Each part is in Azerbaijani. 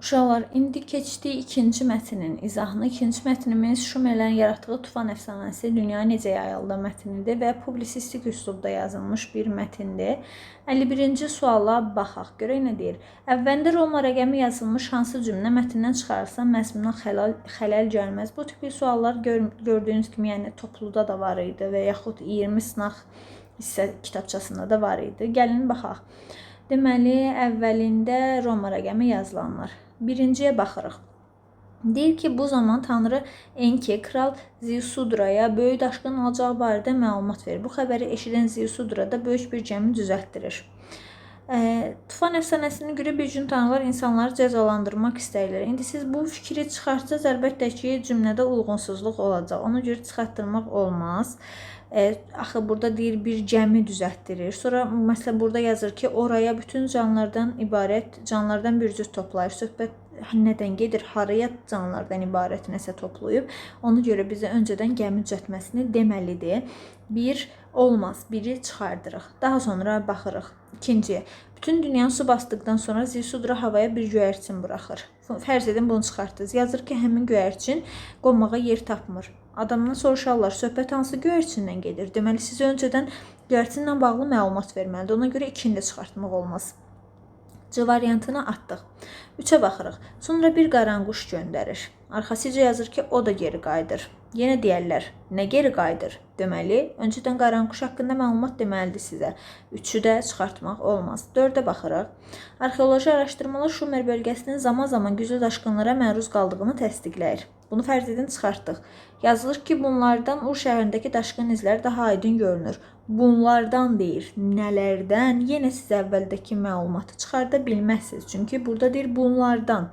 Uşaqlar, indi keçdik ikinci mətnin izahını. İkinci mətnimiz Şumerlərin yaratdığı tufan əfsanəsi dünyaya necə yayıldı mətnidir və publisistik üslubda yazılmış bir mətindir. 51-ci suala baxaq. Görək nə deyir? Əvvəldə Roma rəqəmi yazılmış hansı cümlə mətndən çıxarılsa məzmununa xələl gəlməz. Bu tipli suallar gördüyünüz kimi, yəni topluda da var idi və yaxud 20 sınaq hissə kitabçasında da var idi. Gəlin baxaq. Deməli, əvvəlində Roma rəqəmi yazılanlar. Birinciyə baxırıq. Deyir ki, bu zaman Tanrı Enki kral Ziusudraya böyük daşqın alacağı barədə məlumat verir. Bu xəbəri eşidən Ziusudra da böyük bir gəmi düzəltdirir. Tufan əfsanəsinə görə bir gün tanrılar insanları cəzalandırmaq istəyirlər. İndi siz bu fikri çıxartsaz, əlbəttə ki, cümlədə uyğunsuzluq olacaq. Ona görə çıxartdırmaq olmaz. Axı burada deyir bir gəmi düzəltdirir. Sonra məsələn burada yazır ki, oraya bütün canlılardan ibarət, canlılardan bir cüt toplayır. Söhbət nədən gedir? Haraya canlılardan ibarət nəsə toplayıb. Ona görə bizə öncədən gəmi düzəltməsini deməlidir. Bir olmaz, biri çıxardırıq. Daha sonra baxırıq. İkinciyə. Bütün dünyanı su basdıqdan sonra Ziusudra havaya bir göyərçin buraxır. Fərz edin bunu çıxartdınız. Yazır ki, həmin göyərçin qonmağa yer tapmır. Adamdan soruşarlar, söhbət hansı göyərçindən gedir? Deməli, siz öncədən göyərçinlə bağlı məlumat verməlidir. Ona görə ikini də çıxartmaq olmaz. C variantını atdıq. 3-ə baxırıq. Sonra bir qaranquş göndərir. Arxasıca yazır ki, o da geri qayıdır. Yenə deyərlər, nə geri qayıdır? Deməli, öncədən qaranquş haqqında məlumat deməlidir sizə. 3-ü də çıxartmaq olmaz. 4-ə baxırıq. Arxeoloji araşdırmalar Şumer bölgəsinin zaman-zaman güclü daşqınlara məruz qaldığını təsdiqləyir. Bunu fərz edin çıxartdıq. Yazılır ki, bunlardan Ur şəhərindəki daşqın izləri daha aydın görünür. Bunlardan deyir, nələrdən? Yenə siz əvvəldəki məlumatı çıxarda bilməzsiniz. Çünki burada deyir bunlardan.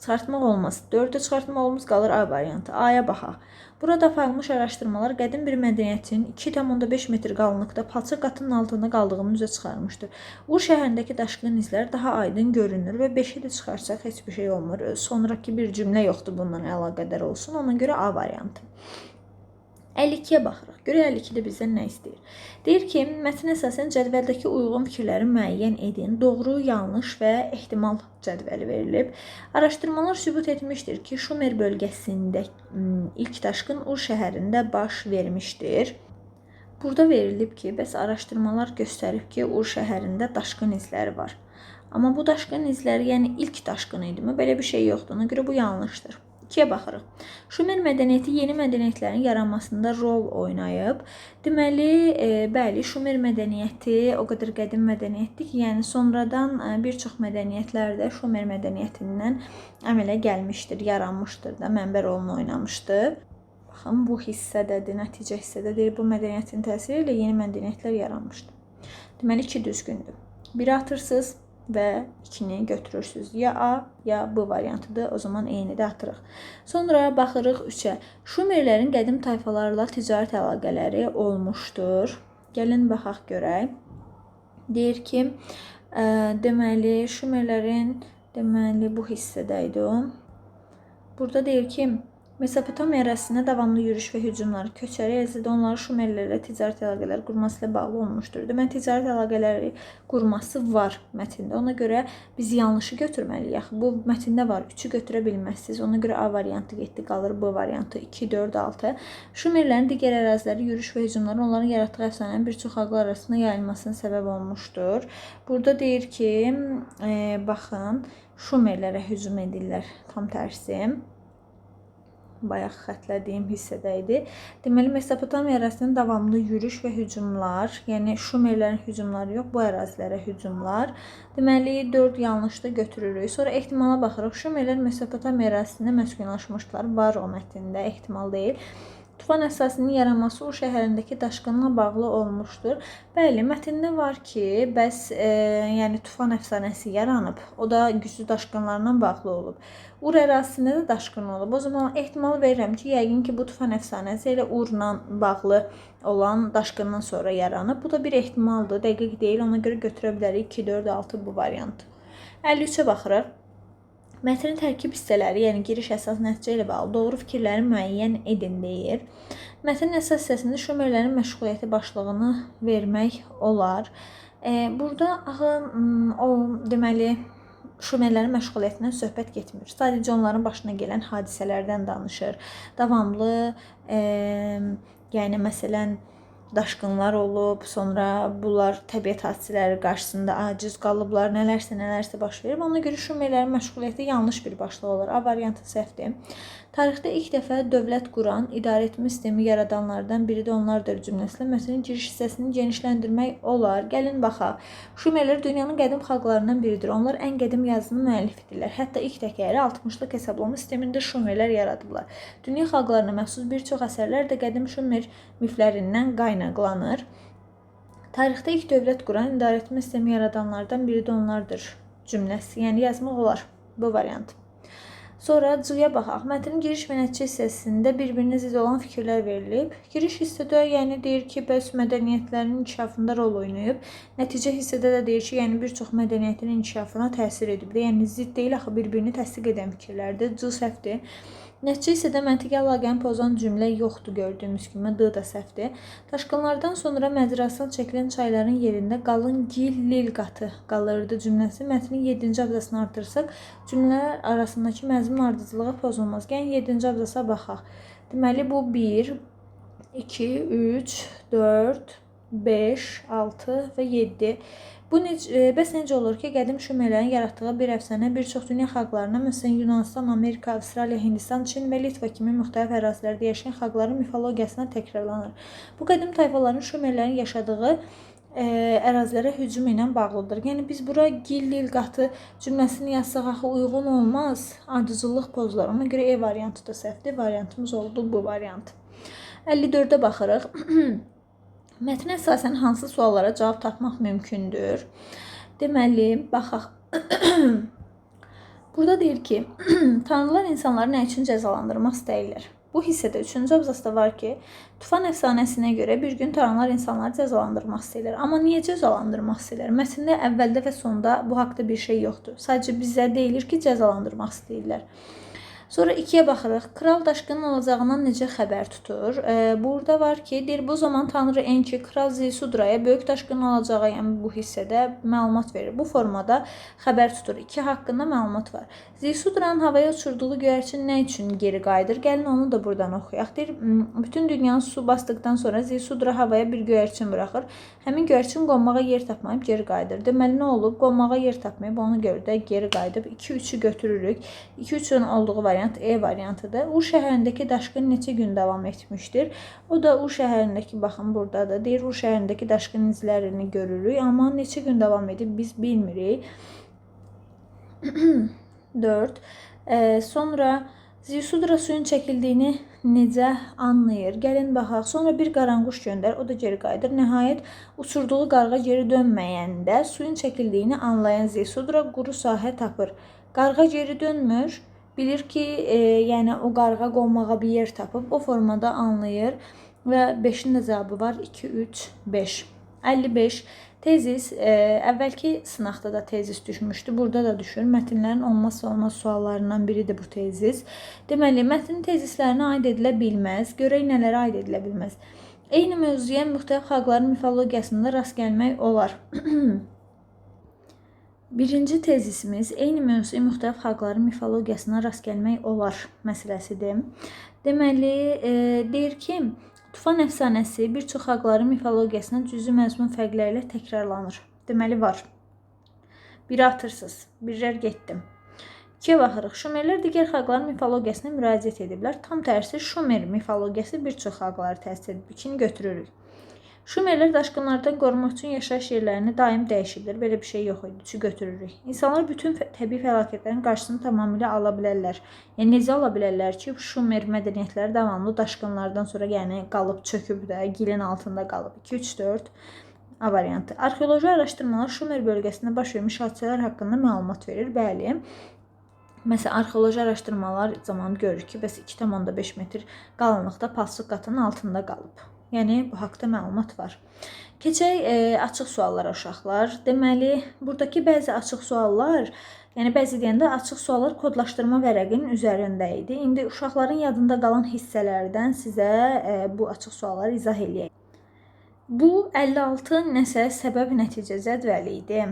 Çıxartmaq olmaz. 4-də çıxartmaq olmaz, qalır A variantı. A-ya baxaq. Burada aparılmış araşdırmalar qədim bir mədəniyyətin 2,5 metr qalınlıqda palçıq qatının altında qaldığını üzə çıxarmışdır. Ur şəhərindəki daşqın izlər daha aydın görünür və 5-i də çıxarsaq heç bir şey olmur. Sonraki bir cümlə yoxdur bundan əlaqədar olsun. Ona görə A variantı. 52-yə baxırıq. Görək 52-də bizdən nə istəyir? Deyir ki, mətn əsasən cədvəldəki uyğun fikirləri müəyyən edin. Doğru, yanlış və ehtimal cədvəli verilib. Araşdırmalar sübut etmişdir ki, Şumer bölgəsində ilk daşqın Ur şəhərində baş vermişdir. Burada verilib ki, bəs araşdırmalar göstərib ki, Ur şəhərində daşqın izləri var. Amma bu daşqın izləri, yəni ilk daşqın idimi? Belə bir şey yoxdur. Ona görə bu yanlışdır. 2-yə baxırıq. Şumer mədəniyyəti yeni mədəniyyətlərin yaranmasında rol oynayıb. Deməli, bəli, Şumer mədəniyyəti o qədər qədim mədəniyyətdir ki, yəni sonradan bir çox mədəniyyətlər də Şumer mədəniyyətindən əmələ gəlmişdir, yaranmışdır da, mənbə rolunu oynamışdır. Baxın, bu hissədədir, nəticə hissədədir. Bu mədəniyyətin təsiri ilə yeni mədəniyyətlər yaranmışdır. Deməli, 2 düzgündür. 1-i atırsınız və 2-ni götürürsünüz. Ya A, ya B variantıdır. O zaman eyni də atırıq. Sonra baxırıq 3-ə. Şumerlərin qədim tayfalarla ticarət əlaqələri olmuşdur. Gəlin baxaq görək. Deyir ki, deməli, Şumerlərin bu hissədə idi o. Burada deyir ki, Mesopotamiya ərazisinə davamlı yürüş və hücumları, köçəri ərazidə onları Şumerlərlə ticarət əlaqələri qurması ilə bağlı olmuşdur. Deməli, ticarət əlaqələri qurması var mətndə. Ona görə biz yanlışı götürməliyik. Bu mətndə var, 3-ü götürə bilməzsiniz. Ona görə A variantı getdi, qalır B variantı 2, 4, 6. Şumerlərin digər əraziləri, yürüş və hücumları onların yaratdığı əfsanənin bir çox xalqlar arasında yayılmasına səbəb olmuşdur. Burada deyir ki, baxın, Şumerlərə hücum edirlər, tam tərsi. Bayaq xətlədiyim hissədə idi. Deməli, Mesopotamiya ərazisinin davamlı yürüş və hücumlar, yəni Şumerlərin hücumları yox, bu ərazilərə hücumlar. Deməli, 4 yanlışda götürürük. Sonra ehtimala baxırıq. Şumerlər Mesopotamiya ərazisində məskunlaşmışlar. Var o mətndə, ehtimal deyil. Tufan əsasının yaranması Ur şəhərindəki daşqınla bağlı olmuşdur. Bəli, mətndə var ki, bəs yəni Tufan əfsanəsi yaranıb. O da güclü daşqınlarla bağlı olub. Ur ərazisində də daşqın olub. O zaman ehtimal verirəm ki, yəqin ki, bu Tufan əfsanəsi elə Urla bağlı olan daşqından sonra yaranıb. Bu da bir ehtimaldır, dəqiq deyil. Ona görə götürə bilərik 2, 4, 6 bu variantı. 53-ə baxırıq. Mətnin tərkib hissələri, yəni giriş, əsas, nəticə ilə bağlı doğru fikirləri müəyyən edin deyir. Mətnin əsas hissəsində Şumerlərin məşğuliyyəti başlığını vermək olar. Burada axı o deməli Şumerlərin məşğuliyyətindən söhbət getmir. Sadəcə onların başına gələn hadisələrdən danışır. Davamlı, yəni məsələn daşqınlar olub, sonra bunlar təbiət hadisələri qarşısında aciz qalıblar, nələrsə baş verib. Ona görə Şumerlərin məşğuliyyəti yanlış bir başlıq olur. A variantı səhvdir. Tarixdə ilk dəfə dövlət quran, idarəetmə sistemi yaradanlardan biri də onlardır cümləsilə mətnin giriş hissəsini genişləndirmək olar. Gəlin baxaq. Şumerlər dünyanın qədim xalqlarından biridir. Onlar ən qədim yazının müəllifidirlər. Hətta ilk təkəri 60-lıq hesablama sistemində Şumerlər yaradıblar. Dünya xalqlarına məxsus bir çox əsərlər də qədim Şumer miflərindən qaynaqlanır. Tarixdə ilk dövlət quran, idarəetmə sistemi yaradanlardan biri də onlardır cümləsi. Yəni yazmaq olar bu variant. Sonra C-yə baxaq. Mətnin giriş və nəticə hissəsində bir-birinə zidd olan fikirlər verilib. Giriş hissədə yəni deyir ki, bəs mədəniyyətlərin inkişafında rol oynayıb. Nəticə hissədə də deyir ki, yəni bir çox mədəniyyətin inkişafına təsir edib. Yəni zidd deyil, axı bir-birini təsdiq edən fikirlərdir. C səhvdir. Nəticə hissədə məntiqi əlaqəni pozan cümlə yoxdur gördüyümüz kimi. D də səhvdir. Daşqınlardan sonra məcrasına çəkilən çayların yerində qalın gil lil qatı qalırdı cümləsi. Mətnin 7-ci abzasını artırsaq, cümlələr arasındakı məzmun ardıcılığı pozulmaz. Gəlin 7-ci abzasa baxaq. Deməli bu 1, 2, 3, 4, 5, 6 və 7. Bu bəs necə olur ki, qədim Şumerlərin yaratdığı bir əfsanə bir çox dünya xalqlarına, məsələn Yunanistan, Amerika, Avstraliya, Hindistan, Çin və Litva kimi müxtəlif ərazilərdə yaşayan xalqların mifologiyasına təkrarlanır. Bu qədim tayfaların Şumerlərin yaşadığı ərazilərə hücum ilə bağlıdır. Yəni biz bura gil-lil qatı cümləsini yazsaq axı uyğun olmaz. Ardıcıllıq pozular. Ona görə E variantı da səhvdir. Variantımız oldu bu variant. 54-ə baxırıq. Mətnə əsasən hansı suallara cavab tapmaq mümkündür? Deməli, baxaq. Burada deyir ki, tanrılar insanları nə üçün cəzalandırmaq istəyirlər? Bu hissədə 3-cü abzasda var ki, Tufan əfsanəsinə görə bir gün tanrılar insanları cəzalandırmaq istəyirlər. Amma niyə cəzalandırmaq istəyirlər? Mətndə əvvəldə və sonda bu haqda bir şey yoxdur. Sadəcə bizə deyilir ki, cəzalandırmaq istəyirlər. Sonra 2-yə baxırıq. Kral daşqının olacağından necə xəbər tutur? Burada var ki, deyir bu zaman Tanrı Enki Kral Zisudraya böyük daşqın olacağı, yəni bu hissədə məlumat verir. Bu formada xəbər tutur. 2 haqqında məlumat var. Zisudranın havaya uçurduğu göyərçin nə üçün geri qayıdır? Gəlin onu da buradan oxuyaq. Deyir, bütün dünyanı su basdıqdan sonra Zisudra havaya bir göyərçin buraxır. Həmin göyərçin qonmağa yer tapmayıb geri qayıdır. Deməli nə olub? Qonmağa yer tapmayıb, ona görə də geri qayıdıb. 2-3-ü götürürük. 2-3-ün olduğu variant E variantıdır. Ur şəhərindəki daşqın neçə gün davam etmişdir? O da Ur şəhərindəki, baxın buradadır. Deyir, Ur şəhərindəki daşqın izlərini görürük. Amma neçə gün davam edib biz bilmirik. 4. Sonra Zisudra suyun çəkildiyini necə anlayır? Gəlin baxaq. Sonra bir qaranquş göndər, o da geri qayıdır. Nəhayət uçurduğu qarğa geri dönməyəndə suyun çəkildiyini anlayan Zisudra quru sahə tapır. Qarğa geri dönmür. Bilir ki, yəni o qarğa qonmağa bir yer tapıb, o formada anlayır və 5-in də cavabı var. 2, 3, 5. 55. Tezis, əvvəlki sınaqda da tezis düşmüşdü. Burada da düşür. Mətnlərin olmazsa olmaz suallarından biridir bu tezis. Deməli, mətnin tezislərinə aid edilə bilməz. Görək nələrə aid edilə bilməz. Eyni mövzuya müxtəlif xalqların mifologiyasında rast gəlmək olar. Birinci tezisimiz eyni mövzuya müxtəlif xalqların mifologiyasına rast gəlmək olar məsələsidir. Deməli, deyir ki, Tufan əfsanəsi bir çox xalqların mifologiyasına cüzi məzmun fərqlərlə təkrarlanır. Deməli, var. Biri atırsız, birlər getdim. 2-yə baxırıq. Şumerlər digər xalqların mifologiyasına müraciət ediblər. Tam tərsi Şumer mifologiyası bir çox xalqları təsir edib. 2-ni götürürük. Şumerlər daşqınlardan qorumaq üçün yaşayış yerlərini daim dəyişiblər. Belə bir şey yox idi. 3-ü götürürük. İnsanlar bütün təbii fəlakətlərin qarşısını tamamilə ala bilərlər. Yəni, necə ala bilərlər ki, Şumer mədəniyyətləri davamlı daşqınlardan sonra qalıb, çöküb də, gilin altında qalıb. 2, 3, 4 A variantı. Arxeoloji araşdırmalar Şumer bölgəsində baş vermiş hadisələr haqqında məlumat verir. Bəli. Məsələn, arxeoloji araşdırmalar zamanı görürük ki, bəs 2,5 metr qalınlıqda palçıq qatının altında qalıb. Yəni, bu haqda məlumat var. Keçək açıq suallara uşaqlar. Deməli, buradakı bəzi açıq suallar, yəni bəzi deyəndə açıq suallar kodlaşdırma vərəqinin üzərində idi. İndi uşaqların yadında qalan hissələrdən sizə bu açıq sualları izah edəyək. Bu 56 nəsə səbəb-nəticə cədvəli idi.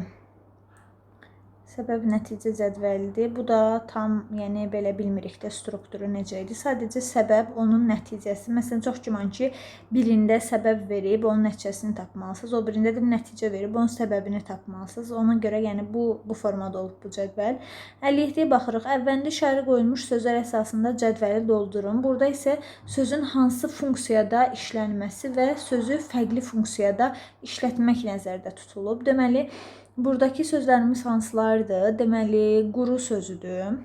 səbəb nəticə cədvəlidir. Bu da tam, yəni belə bilmirik də strukturu necə idi. Sadəcə səbəb onun nəticəsi. Məsələn, çox güman ki, birində səbəb verib onun nəticəsini tapmalısınız. O birində də nəticə verib onun səbəbini tapmalısınız. Ona görə yəni bu formada olub bu cədvəl. 57-yə baxırıq. Əvvəlində işarə qoyulmuş sözlər əsasında cədvəli doldurun. Burada isə sözün hansı funksiyada işlənməsi və sözü fərqli funksiyada işlətmək nəzərdə tutulub. Deməli, buradakı sözlərimiz hansılardır? Deməli, quru sözüdür.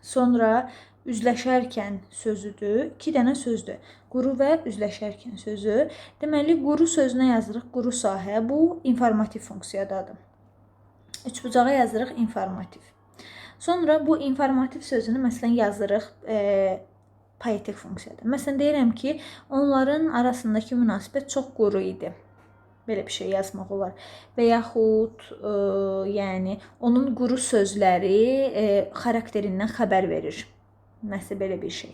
Sonra üzləşərkən sözüdür. 2 dənə sözdür. Quru və üzləşərkən sözü. Deməli, quru sözünə yazırıq quru sahə. Bu informativ funksiyadadır. Üçbucağa yazırıq informativ. Sonra bu informativ sözünü məsələn yazırıq poetik funksiyada. Məsələn, deyirəm ki, onların arasındakı münasibət çox quru idi. Belə bir şey yazmaq olar. Və yaxud yəni onun quru sözləri xarakterindən xəbər verir. Nəsə belə bir şey.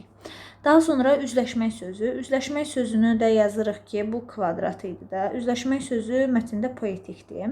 Daha sonra üzləşmək sözü. Üzləşmək sözünü də yazırıq ki, bu kvadrat idi da. Üzləşmək sözü mətndə poetikdir.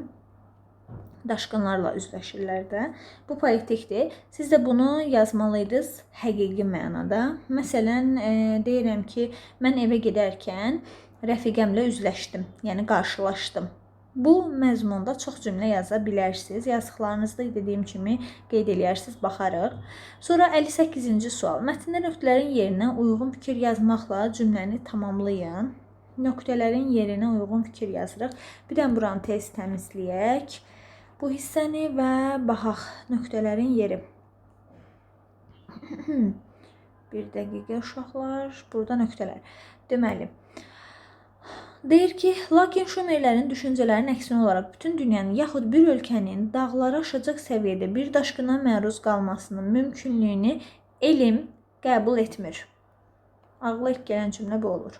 Daşqınlarla üzləşirlər də. Bu poetikdir. Siz də bunu yazmalıydınız həqiqi mənada. Məsələn, deyirəm ki, mən evə gedərkən rəfiqəmlə üzləşdim, yəni qarşılaşdım. Bu məzmunda çox cümlə yaza bilərsiniz. Yazdıqlarınızda dediyim kimi qeyd eləyərsiniz, baxarıq. Sonra 58-ci sual. Mətndə nöqtələrin yerinə uyğun fikir yazmaqla cümləni tamamlayın. Nöqtələrin yerinə uyğun fikir yazırıq. Bir də buranı tez təmizləyək. Bu hissəni və baxaq nöqtələrin yeri. Bir dəqiqə uşaqlar. Burada nöqtələr. Deməli, deyir ki, lakin Şumerlərin düşüncələrinin əksinə olaraq bütün dünyanın yaxud bir ölkənin dağları aşacaq səviyyədə bir daşqına məruz qalmasının mümkünlüyünü elm qəbul etmir. Ağla ilk gələn cümlə bu olur.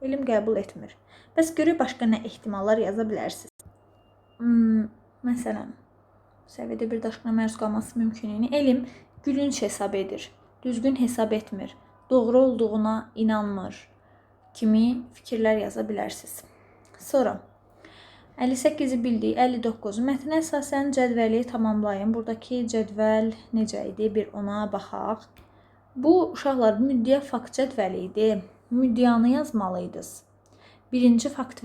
Elm qəbul etmir. Bəs görək başqa nə ehtimallar yaza bilərsiniz? Məsələn, səviyyədə bir daşqına məruz qalması mümkünlüyünü elm gülünc hesab edir, düzgün hesab etmir, doğru olduğuna inanmır kimi fikirlər yaza bilərsiniz. Sonra 58-i bildik, 59-u mətnə əsasən cədvəli tamamlayın. Buradakı cədvəl necə idi? Bir ona baxaq. Bu uşaqlar müddia fakt cədvəli idi. Müddianı yazmalıydınız. Birinci fakt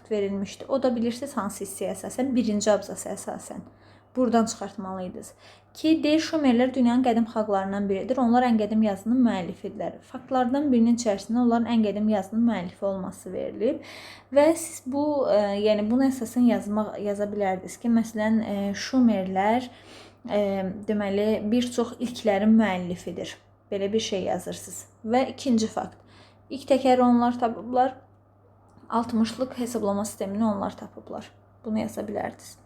verilmişdi. O da bilirsiniz hansı hissəyə əsasən? Birinci abzasa əsasən. Buradan çıxartmalıydınız. Ki, deyir Şumerlər dünyanın qədim xalqlarından biridir. Onlar ən qədim yazının müəllifidirlər. Faktlardan birinin içərisində onların ən qədim yazının müəllifi olması verilib. Və siz yəni bunu əsasən yaza bilərdiniz ki, məsələn, Şumerlər deməli bir çox ilklərin müəllifidir. Belə bir şey yazırsınız. Və ikinci fakt. İlk təkəri onlar tapıblar. 60-lıq hesablama sistemini onlar tapıblar. Bunu yaza bilərdiniz.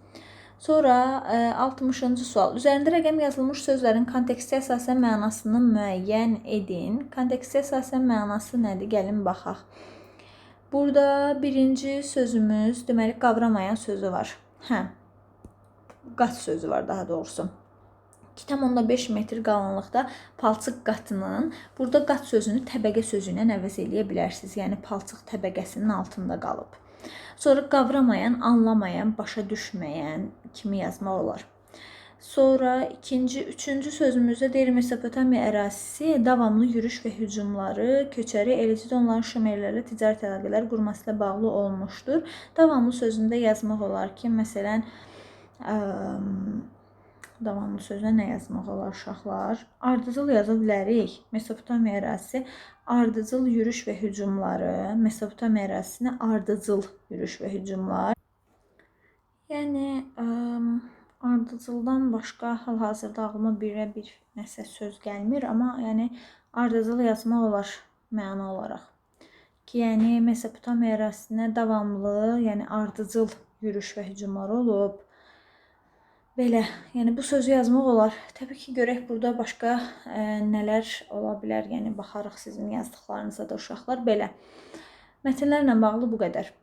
Sonra 60-cı sual. Üzərində rəqəm yazılmış sözlərin konteksti əsasən mənasını müəyyən edin. Konteksti əsasən mənası nədir? Gəlin baxaq. Burada birinci sözümüz, deməli, qavramayan sözü var. Qat sözü var daha doğrusu. 2,5 metr qalınlıqda palçıq qatının, burada qat sözünü təbəqə sözü ilə əvəz eləyə bilərsiniz. Yəni, palçıq təbəqəsinin altında qalıb. Sonra qavramayan, anlamayan, başa düşməyən kimi yazmaq olar. Sonra üçüncü sözümüzdə deyir Mesopotamiya ərazisi davamlı yürüş və hücumları, köçəri, eləcə də onların Şumerlərlə ticarət əlaqələr qurması ilə bağlı olmuşdur. Davamlı sözündə yazmaq olar ki, məsələn, davamlı sözlə nə yazmaq olar uşaqlar? Ardıcıl yaza bilərik. Mesopotamiya ərazisi ardıcıl yürüş və hücumları. Mesopotamiya ərazisinə ardıcıl yürüş və hücumlar. Yəni, ardıcıldan başqa hal-hazırda ağlıma bir nəsə söz gəlmir. Amma yəni, ardıcıl yazmaq olar məna olaraq. Ki, yəni, Mesopotamiya ərazisinə davamlı, yəni ardıcıl yürüş və hücumlar olub. Belə, yəni bu sözü yazmaq olar. Təbii ki, görək burada başqa nələr ola bilər. Yəni, baxarıq sizin yazdıqlarınıza da uşaqlar. Belə, mətnlərlə bağlı bu qədər.